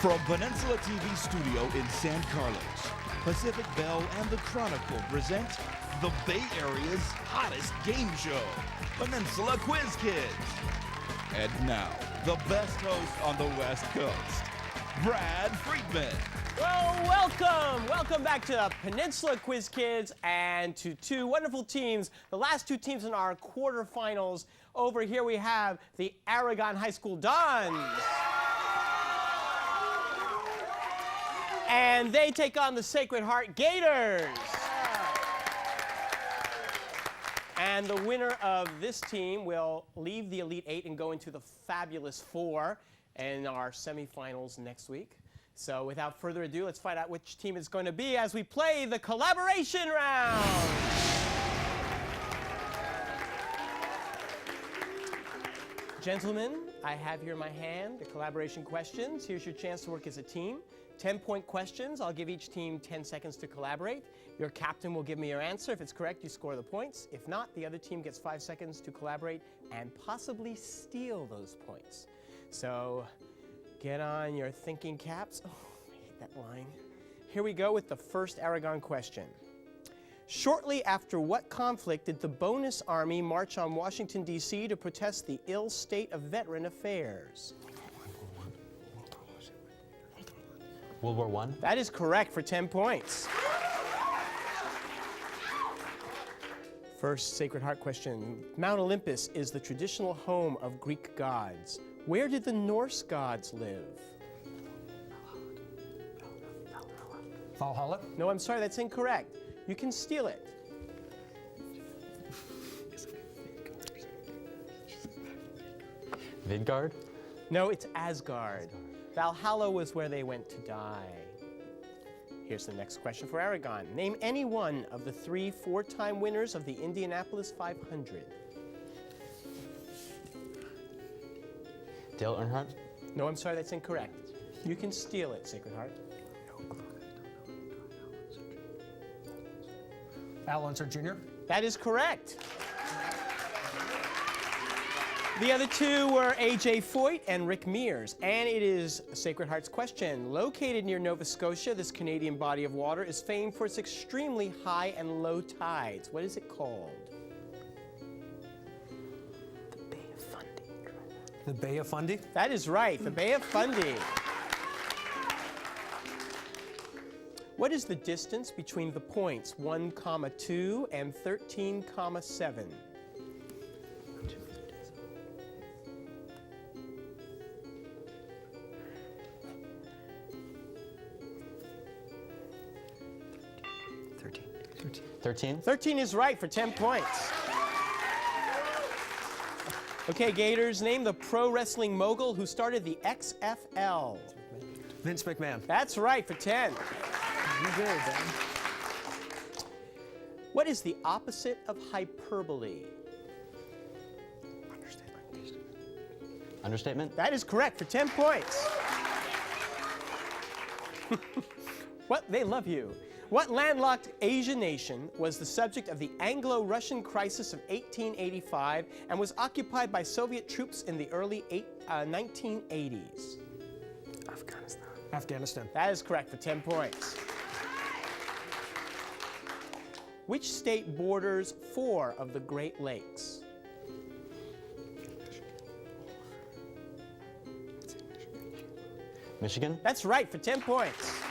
From Peninsula TV Studio in San Carlos, Pacific Bell and the Chronicle present the Bay Area's hottest game show, Peninsula Quiz Kids. And now, the best host on the West Coast, Brad Friedman. Well, welcome back to Peninsula Quiz Kids and to two wonderful teams, the last two teams in our quarterfinals. Over here we have the Aragon High School Dons. And they take on the Sacred Heart Gators. And the winner of this team will leave the Elite Eight and go into the Fabulous Four in our semifinals next week. So without further ado, let's find out which team it's going to be as we play the collaboration round. Gentlemen, I have here in my hand the collaboration questions. Here's your chance to work as a team. 10-point questions. I'll give each team 10 seconds to collaborate. Your captain will give me your answer. If it's correct, you score the points. If not, the other team gets 5 seconds to collaborate and possibly steal those points. So get on your thinking caps. Oh, I hate that line. Here we go with the first Aragon question. Shortly after what conflict did the Bonus Army march on Washington, D.C. to protest the ill state of veteran affairs? World War I? That is correct for 10 points. First Sacred Heart question. Mount Olympus is the traditional home of Greek gods. Where did the Norse gods live? Valhalla? No, I'm sorry, that's incorrect. You can steal it. Midgard? No, it's Asgard. Valhalla was where they went to die. Here's the next question for Aragon. Name any one of the 3 four-time winners of the Indianapolis 500. Dale Earnhardt? No, I'm sorry, that's incorrect. You can steal it, Sacred Heart. Al Unser Jr.? That is correct. The other two were A.J. Foyt and Rick Mears. And it is Sacred Heart's question. Located near Nova Scotia, this Canadian body of water is famed for its extremely high and low tides. What is it called? The Bay of Fundy. The Bay of Fundy? That is right, the Bay of Fundy. What is the distance between the points 1, 2 and 13, 7? Thirteen? 13 is right for 10 points. Okay, Gators, name the pro wrestling mogul who started the XFL. Vince McMahon. That's right for 10. You good, Dan? What is the opposite of hyperbole? Understatement? That is correct for 10 points. What? They love you. What landlocked Asian nation was the subject of the Anglo-Russian crisis of 1885 and was occupied by Soviet troops in the early 1980s? Afghanistan. Afghanistan. That is correct for 10 points. Which state borders 4 of the Great Lakes? Michigan? That's right for 10 points.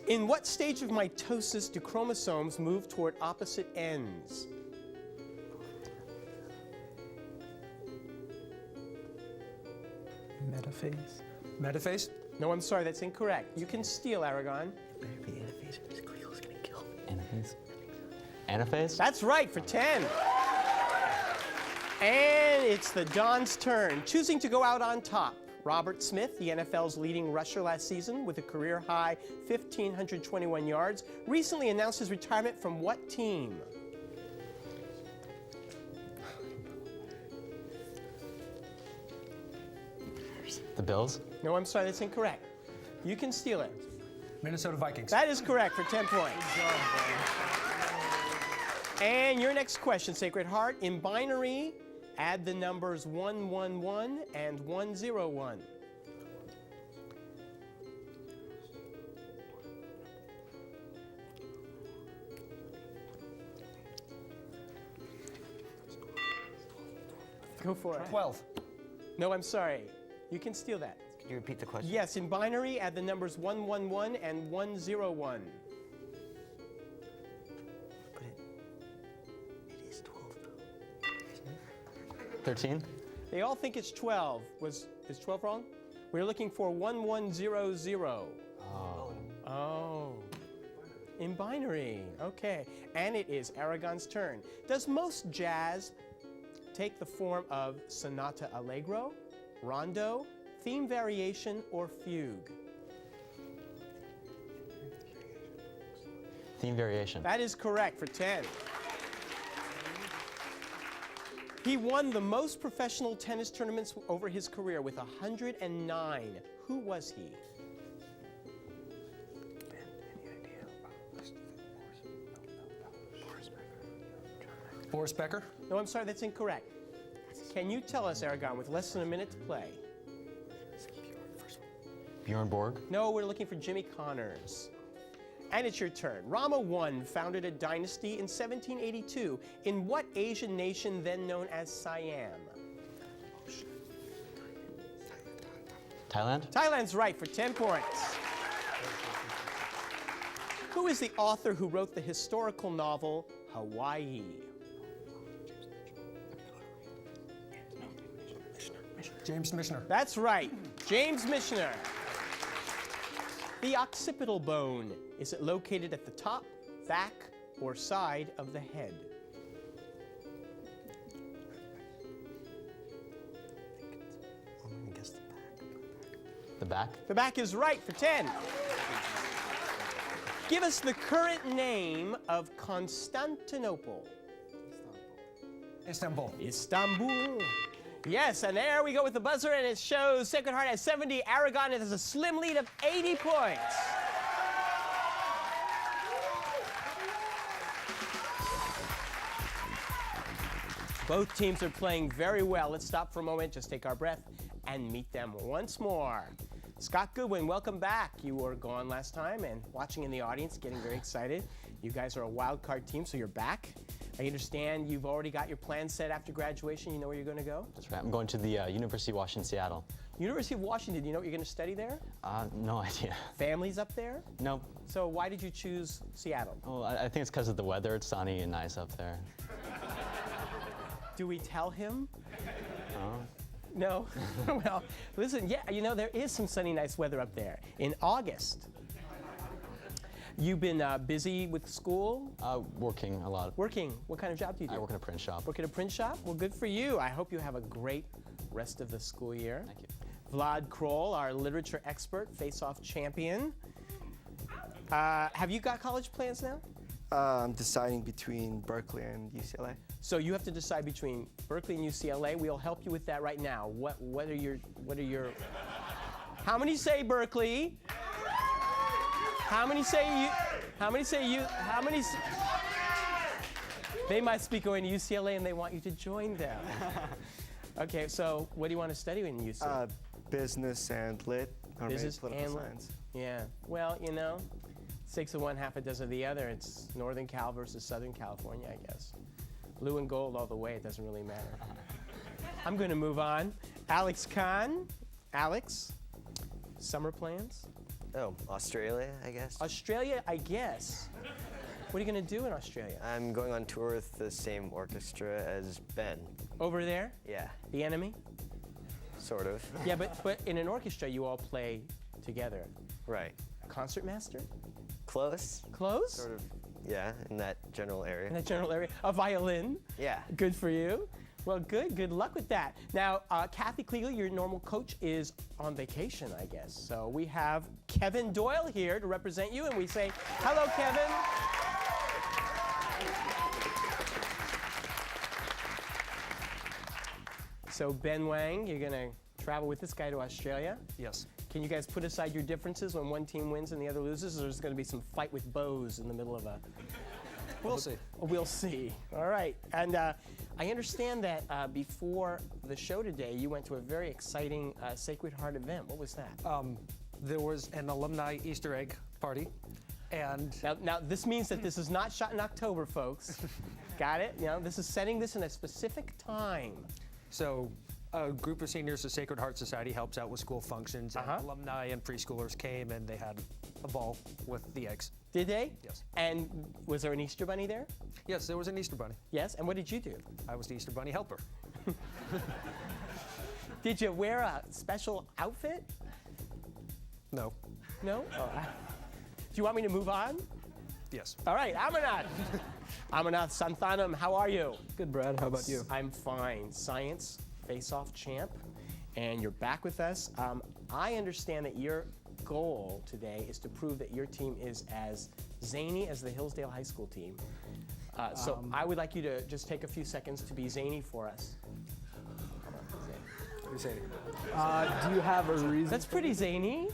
In what stage of mitosis do chromosomes move toward opposite ends? Metaphase. Metaphase? No, I'm sorry, that's incorrect. You can steal, Aragon. Anaphase? Anaphase? That's right for 10. And it's the Dons' turn. Choosing to go out on top. Robert Smith, the NFL's leading rusher last season with a career-high 1,521 yards, recently announced his retirement from what team? The Bills? No, I'm sorry, that's incorrect. You can steal it. Minnesota Vikings. That is correct for 10 points. And your next question, Sacred Heart. In binary, add the numbers 111 and 101. Go for it. 12. No, I'm sorry. You can steal that. Can you repeat the question? Yes, in binary, add the numbers 111 and 101. But it is 12 though. 13? They all think it's 12. Is 12 wrong? We're looking for 1100. Oh. In binary. Okay. And it is Aragon's turn. Does most jazz take the form of sonata allegro, rondo, theme variation, or fugue? Theme variation. That is correct for 10. He won the most professional tennis tournaments over his career with 109. Who was he? Boris Becker. No, I'm sorry, that's incorrect. Can you tell us, Aragon, with less than a minute to play? Bjorn Borg. No, we're looking for Jimmy Connors. And it's your turn. Rama I founded a dynasty in 1782 in what Asian nation then known as Siam? Thailand. Thailand's right for 10 points. Who is the author who wrote the historical novel Hawaii? James Michener. That's right, James Michener. The occipital bone, is it located at the top, back, or side of the head? I'm gonna guess the back. The back. The back is right for 10. Give us the current name of Constantinople. Istanbul. Istanbul. Yes, and there we go with the buzzer, and it shows Sacred Heart has 70. Aragon has a slim lead of 80 points. Both teams are playing very well. Let's stop for a moment, just take our breath, and meet them once more. Scott Goodwin, welcome back. You were gone last time and watching in the audience, getting very excited. You guys are a wild card team, so you're back. I understand you've already got your plan set after graduation. You know where you're going to go? That's right. I'm going to the University of Washington, Seattle. University of Washington, do you know what you're going to study there? No idea. Families up there? Nope. So why did you choose Seattle? Well, I think it's because of the weather. It's sunny and nice up there. Do we tell him? No? Well, listen, yeah, you know, there is some sunny, nice weather up there. In August, you've been busy with school? Working a lot. Working. What kind of job do you do? I work in a print shop. Work at a print shop? Well, good for you. I hope you have a great rest of the school year. Thank you. Vlad Kroll, our literature expert, face-off champion. Have you got college plans now? I'm deciding between Berkeley and UCLA. So you have to decide between Berkeley and UCLA. We'll help you with that right now. What are your How many say Berkeley? How many say you? How many say you? How many? They must be going to UCLA and they want you to join them. Okay, so what do you want to study in UCLA? Business and lit, or Business maybe political and science. Yeah. Well, you know, 6 of one, half a dozen of the other. It's Northern Cal versus Southern California, I guess. Blue and gold all the way. It doesn't really matter. I'm going to move on. Alex Khan. Alex, summer plans? Oh, Australia, I guess. Australia, I guess. What are you going to do in Australia? I'm going on tour with the same orchestra as Ben. Over there? Yeah, The Enemy? sort of. Yeah, but in an orchestra, you all play together. Right. Concertmaster? Close. Close? Sort of. Yeah, in that general area. In that general area. A violin? Yeah. Good for you. Well, good. Good luck with that. Now, Kathy Kliegel, your normal coach, is on vacation, I guess. So we have Kevin Doyle here to represent you, and we say, hello, Kevin. So Ben Wang, you're going to travel with this guy to Australia. Yes. Can you guys put aside your differences when one team wins and the other loses, or there's going to be some fight with bows in the middle of a... We'll see. We'll see. All right. And I understand that before the show today, you went to a very exciting Sacred Heart event. What was that? There was an alumni Easter egg party, and Now, this means that this is not shot in October, folks. Got it? You know, this is setting this in a specific time. So a group of seniors, the Sacred Heart Society, helps out with school functions. And alumni and preschoolers came and they had a ball with the eggs. Did they? Yes. And was there an Easter bunny there? Yes, there was an Easter bunny. Yes. And what did you do? I was the Easter bunny helper. Did you wear a special outfit? No. No? Do you want me to move on? Yes. All right, Amarnath. Amarnath Santhanam, how are you? Good, Brad. How about you? I'm fine. Science face-off champ, and you're back with us. I understand that your goal today is to prove that your team is as zany as the Hillsdale High School team. So I would like you to just take a few seconds to be zany for us. Do you have a reason? That's pretty zany.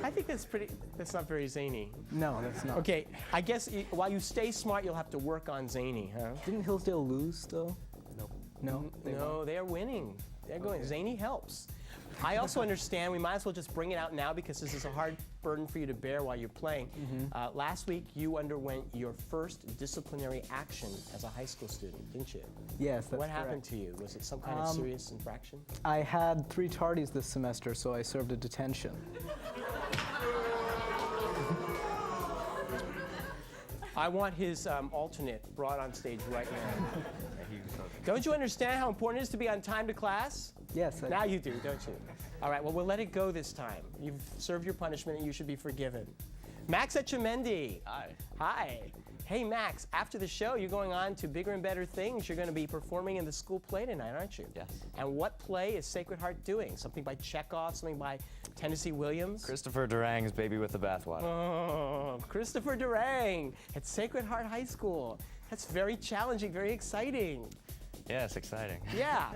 I think that's not very zany. No, that's not. Okay, I guess while you stay smart, you'll have to work on zany, huh? Didn't Hillsdale lose, though? No. No, they are winning. They're going. Zany helps. I also understand we might as well just bring it out now because this is a hard burden for you to bear while you're playing. Last week, you underwent your first disciplinary action as a high school student, didn't you? Yes, that's What happened correct. to you? Was it some kind of serious infraction? I had 3 tardies this semester, so I served a detention. I want his alternate brought on stage right now. Don't you understand how important it is to be on time to class? Yes, I Now you do, don't you? All right, well, we'll let it go this time. You've served your punishment and you should be forgiven. Max Etchemendy. Hi. Hi. Hey, Max, after the show, you're going on to bigger and better things. You're going to be performing in the school play tonight, aren't you? Yes. And what play is Sacred Heart doing? Something by Chekhov, something by Tennessee Williams? Christopher Durang's Baby with the Bathwater. Oh, Christopher Durang at Sacred Heart High School. That's very challenging, very exciting. Yeah, it's exciting. Yeah.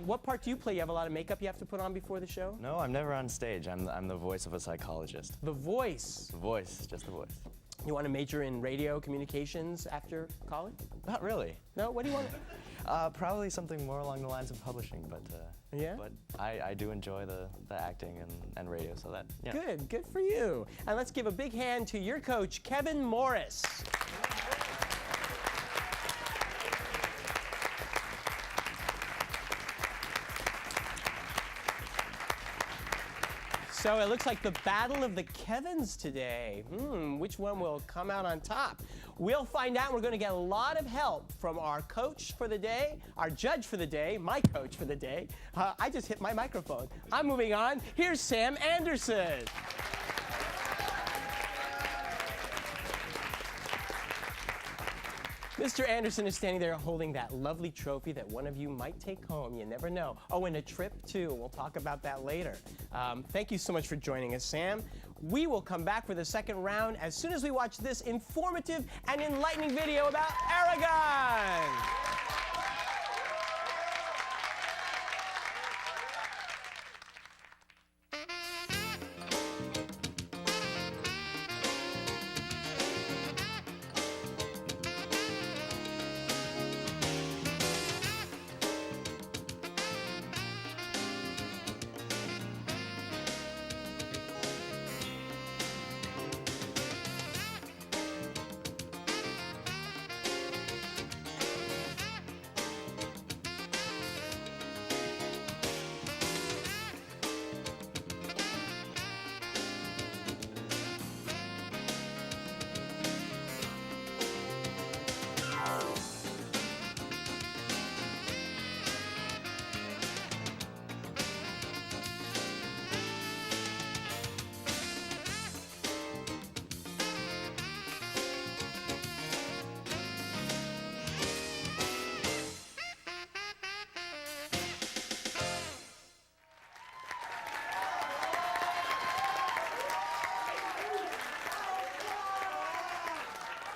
What part do you play? You have a lot of makeup you have to put on before the show? No, I'm never on stage. I'm the voice of a psychologist. The voice. The voice, just the voice. You want to major in radio communications after college? Not really. No? What do you want? Probably something more along the lines of publishing, but Yeah? But I do enjoy the acting and radio, so that, yeah. Good for you. And let's give a big hand to your coach, Kevin Morris. So it looks like the battle of the Kevins today. Which one will come out on top? We'll find out. We're going to get a lot of help from our coach for the day, our judge for the day, my coach for the day. I just hit my microphone. I'm moving on. Here's Sam Anderson. Mr. Anderson is standing there holding that lovely trophy that one of you might take home. You never know. Oh, and a trip, too. We'll talk about that later. Thank you so much for joining us, Sam. We will come back for the second round as soon as we watch this informative and enlightening video about Aragon.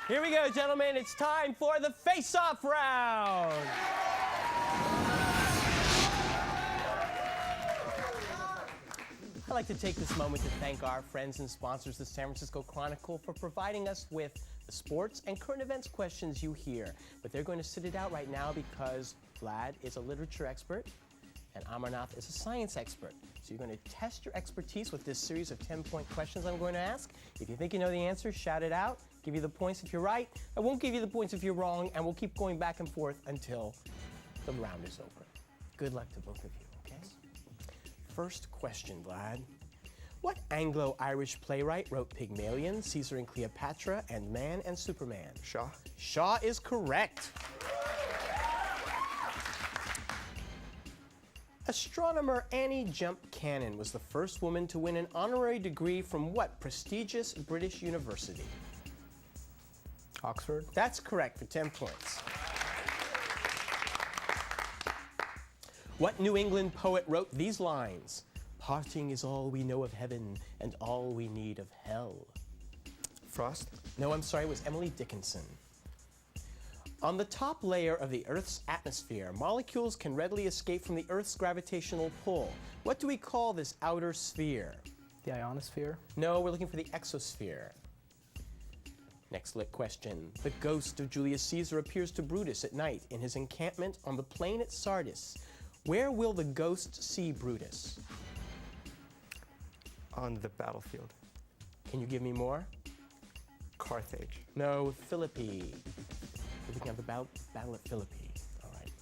Here we go, gentlemen. It's time for the face-off round. I'd like to take this moment to thank our friends and sponsors, the San Francisco Chronicle, for providing us with the sports and current events questions you hear. But they're going to sit it out right now because Vlad is a literature expert and Amarnath is a science expert. So you're going to test your expertise with this series of 10-point questions I'm going to ask. If you think you know the answer, shout it out. Give you the points if you're right. I won't give you the points if you're wrong, and we'll keep going back and forth until the round is over. Good luck to both of you, okay? First question, Vlad. What Anglo-Irish playwright wrote Pygmalion, Caesar and Cleopatra, and Man and Superman? Shaw. Shaw is correct. Astronomer Annie Jump Cannon was the first woman to win an honorary degree from what prestigious British university? Oxford. That's correct for 10 points. What New England poet wrote these lines? Parting is all we know of heaven and all we need of hell. Frost. No, I'm sorry, it was Emily Dickinson. On the top layer of the Earth's atmosphere, molecules can readily escape from the Earth's gravitational pull. What do we call this outer sphere? The ionosphere. No, we're looking for the exosphere. Next lit question. The ghost of Julius Caesar appears to Brutus at night in his encampment on the plain at Sardis. Where will the ghost see Brutus? On the battlefield. Can you give me more? Carthage. No, Philippi. We're looking at the battle at Philippi. All right.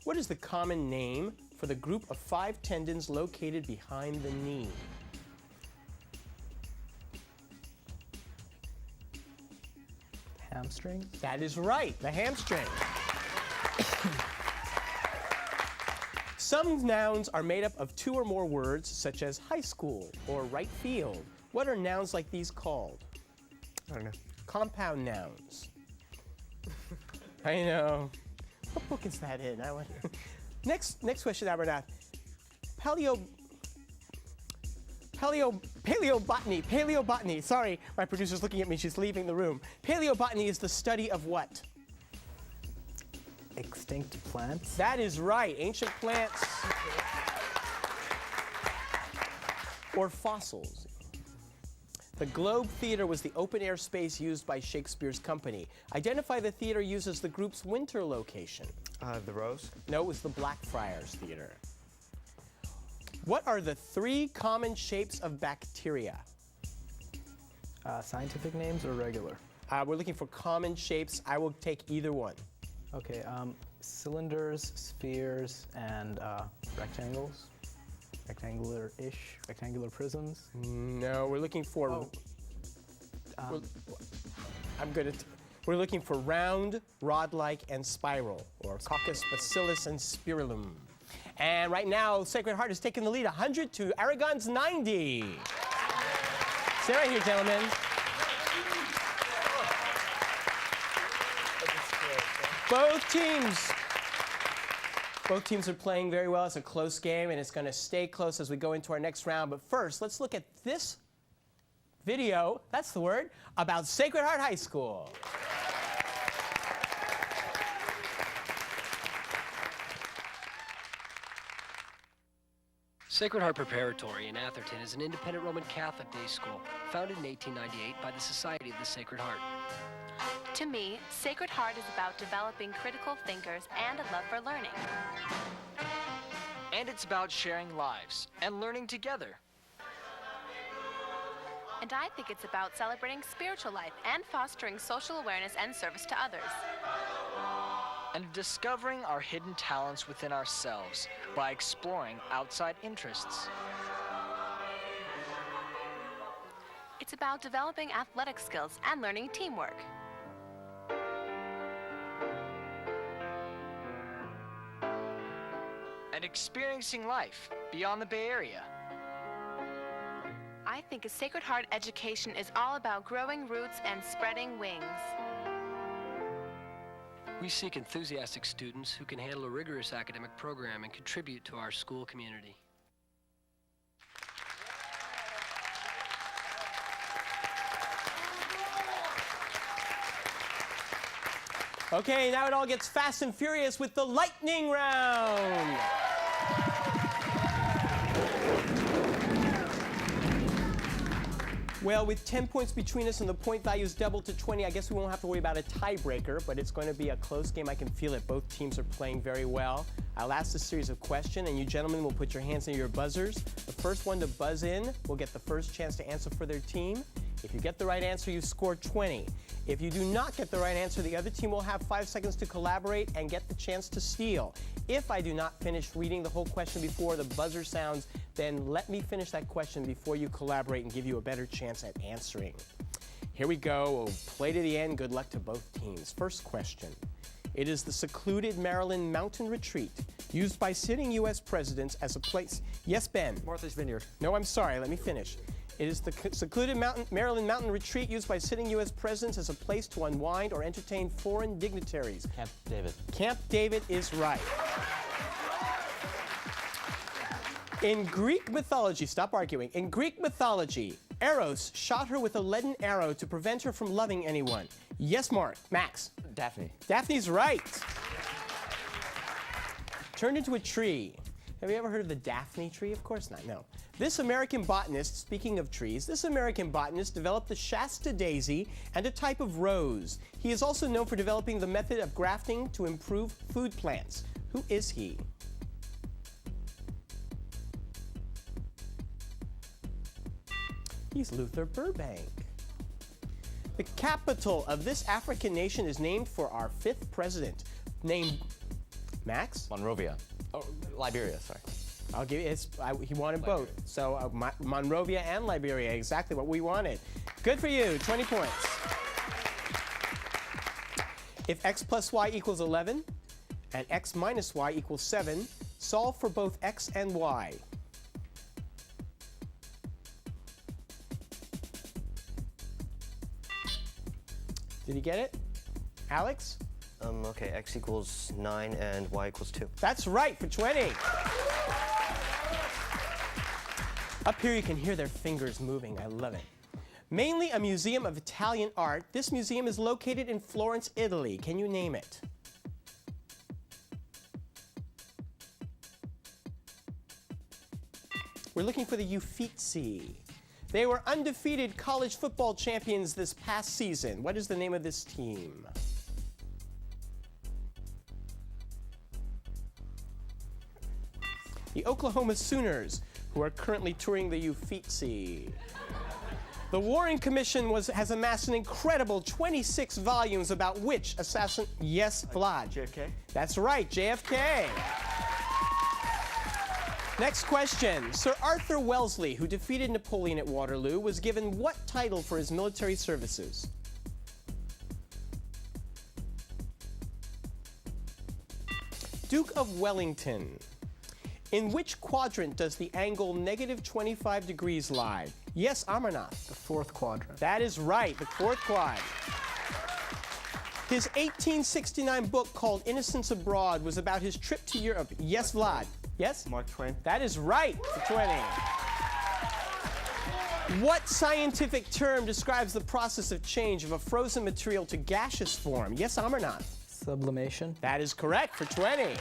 What is the common name for the group of 5 tendons located behind the knee? Hamstring. That is right, the hamstring. Some nouns are made up of 2 or more words, such as high school or right field. What are nouns like these called? I don't know. Compound nouns. I know. What book is that in? Next question, Abernath. Paleobotany. Sorry, my producer's looking at me. She's leaving the room. Paleobotany is the study of what? Extinct plants. That is right. Ancient plants or fossils. The Globe Theatre was the open-air space used by Shakespeare's company. Identify the theater uses the group's winter location. The Rose. No, it was the Blackfriars Theater. What are the 3 common shapes of bacteria? Scientific names or regular? We're looking for common shapes. I will take either one. Okay, cylinders, spheres, and rectangles. Rectangular-ish, rectangular prisms. No, we're looking for. We're looking for round, rod-like, and spiral, or coccus, bacillus, and spirillum. And right now, Sacred Heart is taking the lead, 100 to Aragon's 90. Stay right here, gentlemen. Both teams are playing very well. It's a close game, and it's going to stay close as we go into our next round. But first, let's look at this video, that's the word, about Sacred Heart High School. Sacred Heart Preparatory in Atherton is an independent Roman Catholic day school founded in 1898 by the Society of the Sacred Heart. To me, Sacred Heart is about developing critical thinkers and a love for learning. And it's about sharing lives and learning together. And I think it's about celebrating spiritual life and fostering social awareness and service to others. And discovering our hidden talents within ourselves by exploring outside interests. It's about developing athletic skills and learning teamwork. And experiencing life beyond the Bay Area. I think a Sacred Heart education is all about growing roots and spreading wings. We seek enthusiastic students who can handle a rigorous academic program and contribute to our school community. Okay, now it all gets fast and furious with the lightning round. Well, with 10 points between us and the point values doubled to 20, I guess we won't have to worry about a tiebreaker, but it's going to be a close game. I can feel it. Both teams are playing very well. I'll ask a series of questions, and you gentlemen will put your hands in your buzzers. The first one to buzz in will get the first chance to answer for their team. If you get the right answer, you score 20. If you do not get the right answer, the other team will have 5 seconds to collaborate and get the chance to steal. If I do not finish reading the whole question before the buzzer sounds, then let me finish that question before you collaborate and give you a better chance at answering. Here we go. We'll play to the end. Good luck to both teams. First question. It is the secluded Maryland mountain retreat used by sitting U.S. presidents as a place. Yes, Ben? Martha's Vineyard. No, I'm sorry. Let me finish. It is the secluded Maryland mountain retreat used by sitting U.S. presidents as a place to unwind or entertain foreign dignitaries. Camp David. Camp David is right. In Greek mythology, stop arguing. In Greek mythology, Eros shot her with a leaden arrow to prevent her from loving anyone. Yes, Max. Daphne. Daphne's right. Turned into a tree. Have you ever heard of the Daphne tree? Of course not, no. This American botanist, speaking of trees, this American botanist developed the Shasta daisy and a type of rose. He is also known for developing the method of grafting to improve food plants. Who is he? He's Luther Burbank. The capital of this African nation is named for our 5th president. Named Max? Monrovia. Oh, Liberia, sorry. I'll give you, he wanted both. So Monrovia and Liberia, exactly what we wanted. Good for you, 20 points. If x plus y equals 11 and x minus y equals 7, solve for both x and y. Did he get it? Alex? Okay, x equals 9 and y equals 2. That's right, for 20. Up here you can hear their fingers moving. I love it. Mainly a museum of Italian art, this museum is located in Florence, Italy. Can you name it? We're looking for the Uffizi. They were undefeated college football champions this past season. What is the name of this team? The Oklahoma Sooners, who are currently touring the Uffizi. The Warren Commission has amassed an incredible 26 volumes about which assassin? Yes, Vlad. JFK? That's right, JFK. Next question. Sir Arthur Wellesley, who defeated Napoleon at Waterloo, was given what title for his military services? Duke of Wellington. In which quadrant does the angle negative 25 degrees lie? Yes, Amarnath. The 4th quadrant. That is right, the 4th quad. His 1869 book called Innocents Abroad was about his trip to Europe. Yes, Vlad. Yes? Mark Twain. That is right, for 20. What scientific term describes the process of change of a frozen material to gaseous form? Yes, Amarnath. Sublimation. That is correct, for 20.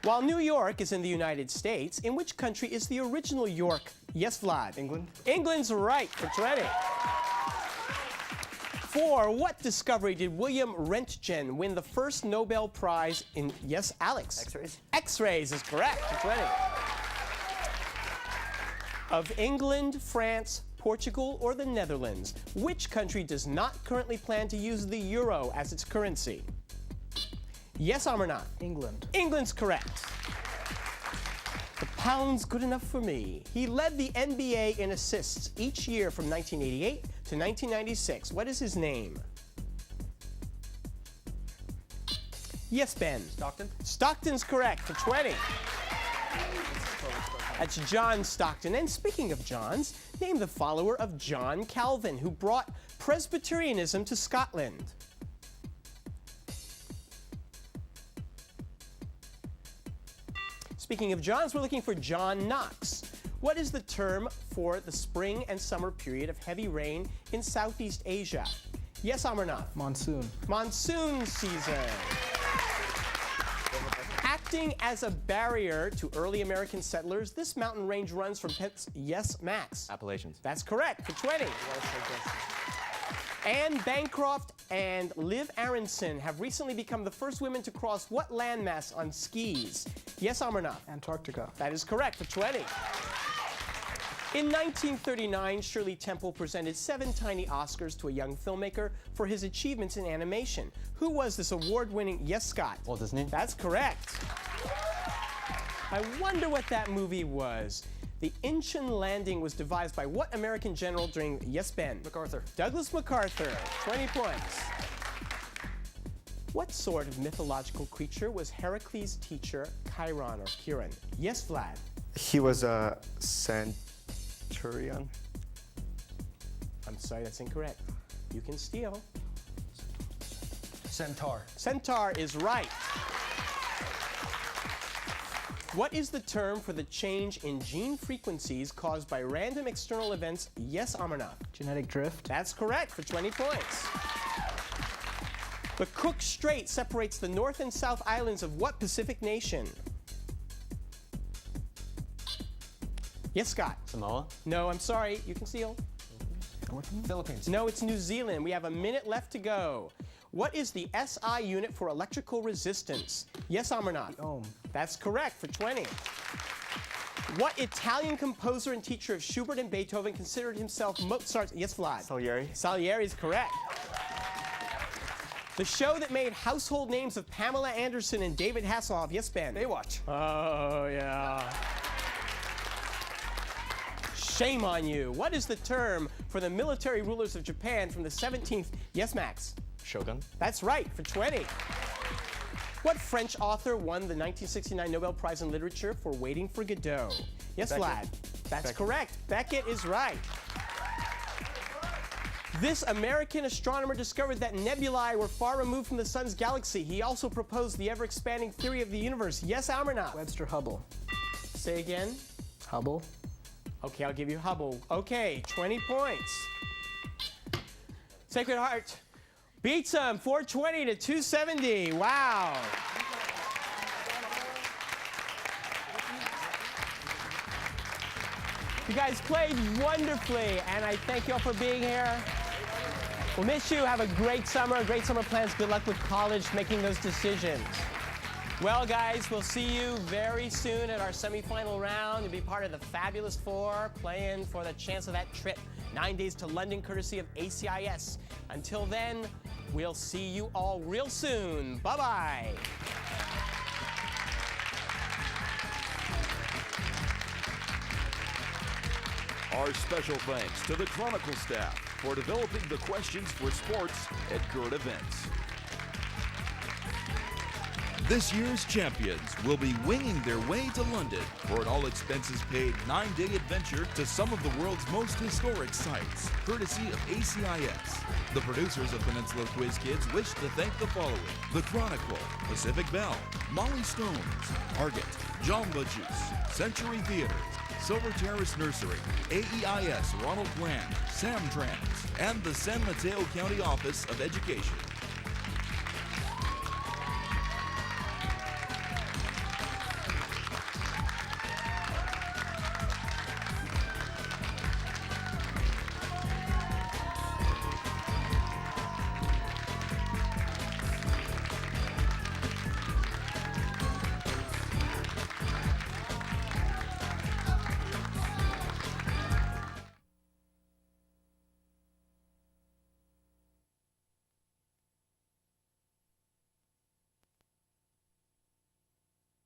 While New York is in the United States, in which country is the original York? Yes, Vlad. England. England's right, for 20. For what discovery did William Röntgen win the first Nobel Prize in? Yes, Alex. X-rays. X-rays is correct, for 20. Of England, France, Portugal, or the Netherlands, which country does not currently plan to use the euro as its currency? Yes, Amarnath. England. England's correct. The pound's good enough for me. He led the NBA in assists each year from 1988 to 1996. What is his name? Yes, Ben. Stockton. Stockton's correct, for 20. That's John Stockton. And speaking of Johns, name the follower of John Calvin, who brought Presbyterianism to Scotland. Speaking of Johns, we're looking for John Knox. What is the term for the spring and summer period of heavy rain in Southeast Asia? Yes, Amarnath. Monsoon. Monsoon season. Acting as a barrier to early American settlers, this mountain range runs from Yes, Max. Appalachians. That's correct, for 20. Anne Bancroft and Liv Aronson have recently become the first women to cross what landmass on skis? Yes, Amarnath. Antarctica. That is correct, for 20. In 1939, Shirley Temple presented 7 tiny Oscars to a young filmmaker for his achievements in animation. Who was this award-winning? Yes, Scott. Walt Disney? That's correct. I wonder what that movie was. The Incheon landing was devised by what American general during, yes, Ben? MacArthur. Douglas MacArthur, 20 points. What sort of mythological creature was Heracles' teacher, Chiron or Chiron? Yes, Vlad. He was a centurion. I'm sorry, that's incorrect. You can steal. Centaur. Centaur is right. What is the term for the change in gene frequencies caused by random external events? Yes, Amarnath. Genetic drift. That's correct for 20 points. The Cook Strait separates the North and South Islands of what Pacific nation? Yes, Scott. Samoa? No, I'm sorry. You can steal. Philippines. No, it's New Zealand. We have a minute left to go. What is the SI unit for electrical resistance? Yes, Amarnath. Ohm. That's correct for 20. What Italian composer and teacher of Schubert and Beethoven considered himself Mozart's? Yes, Vlad. Salieri. Salieri is correct. The show that made household names of Pamela Anderson and David Hasselhoff. Yes, Ben. Baywatch. Oh, yeah. Shame on you. What is the term for the military rulers of Japan from the 17th? Yes, Max. Shogun. That's right, for 20. What French author won the 1969 Nobel Prize in Literature for Waiting for Godot? Yes, Beckett. Vlad. That's Beckett. correct. Beckett is right. This American astronomer discovered that nebulae were far removed from the sun's galaxy. He also proposed the ever-expanding theory of the universe. Yes, Amarnath. Webster Hubble. Say again. Hubble. Okay, I'll give you Hubble. Okay, 20 points. Sacred Heart beats them 420 to 270. Wow. You guys played wonderfully, and I thank you all for being here. We'll miss you. Have a great summer plans. Good luck with college, making those decisions. Well, guys, we'll see you very soon at our semifinal round. You'll be part of the Fabulous Four, playing for the chance of that trip. 9 days to London, courtesy of ACIS. Until then, we'll see you all real soon. Bye-bye. Our special thanks to the Chronicle staff for developing the questions for sports at current events. This year's champions will be winging their way to London for an all-expenses-paid 9-day adventure to some of the world's most historic sites, courtesy of ACIS. The producers of Peninsula Quiz Kids wish to thank the following: The Chronicle, Pacific Bell, Molly Stones, Target, Jamba Juice, Century Theater, Silver Terrace Nursery, AEIS Ronald Bland, Sam Trans, and the San Mateo County Office of Education.